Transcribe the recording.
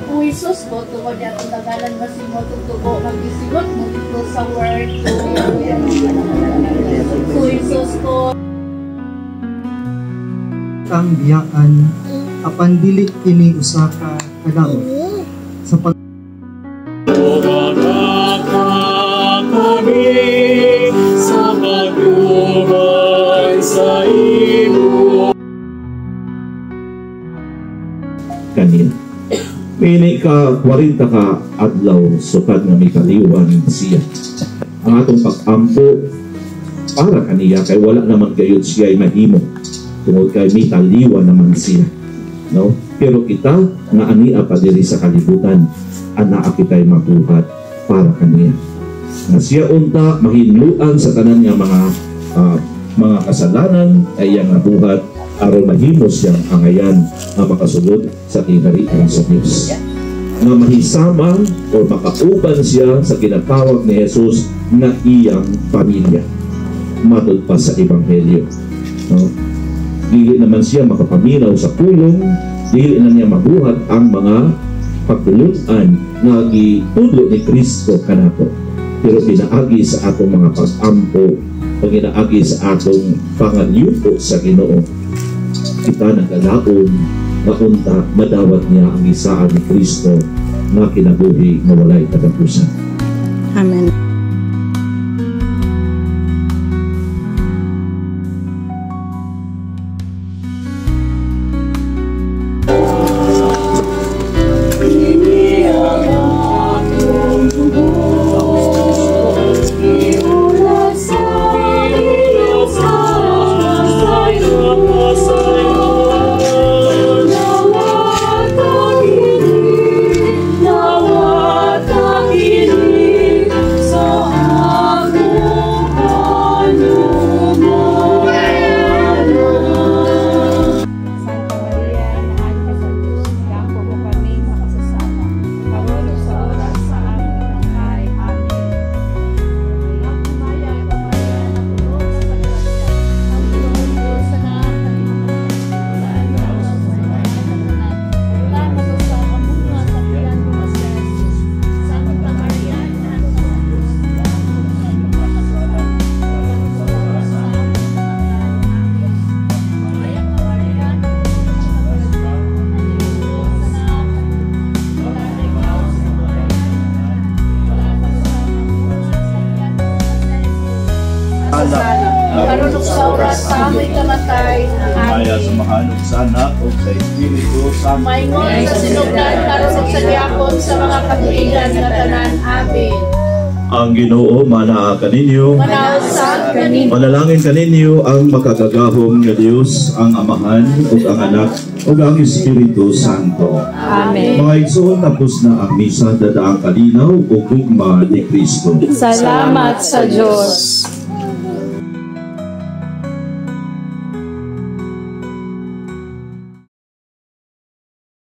Kung Isus ko, tungkol niya itong tagalan masin mo tutubo, mag-isigot mo dito sa word. Kung Isus ko. Ang biyaan, apan dili kini usaka kadaot sa pag sa pagdumay sa imo. Kanina, pili ka 40 ka adlaw sukad nga may kaliwan siya. Ang atong pag-ampo para kaniya kay wala naman gayud siya ay mahimo. Tungod kay may taliwan naman siya. No? Pero kita nga ania pa diri sa kalibutan, anaa kita'y mabuhat para kaniya. Na siya unta mahinluan sa tanan nga mga kasalanan ay yang nabuhat aron mahimo siyang angayan na makasulod sa kinaharian sa Dios. Na mahisama o makauban siya sa ginatawag ni Jesus na iyang pamilya. Matod pa sa Ebanghelyo. No? Dili naman siya makapaminaw sa pulong, dili na niya mabuhat ang mga pagtulunan na gitudlo ni Kristo kanato. Pero pinaagi sa atong mga pag-ampo, pag ginaagi sa atong pangalyupo sa Ginoo, kita nagalaon na unta madawat niya ang isaan ni Kristo na kinabuhi na walay katapusan. Amen. Karunok sa oras sa amoy kamatay. Maya sa mahanog sa anak o sa Espiritu Santo. Maingon sa sinugdan, karunok sa diakon sa mga katuigan na tanan. Amen. Ang Ginoo manaa kaninyo. Manausap kaninyo. Manalangin kaninyo ang makagagahom nga Dios, ang Amahan ug ang Anak ug ang Espiritu Santo. Amen. Mga igsoon, tapos na ang misa, dadaang kalinaw ug gugma ni Kristo. Salamat sa Diyos.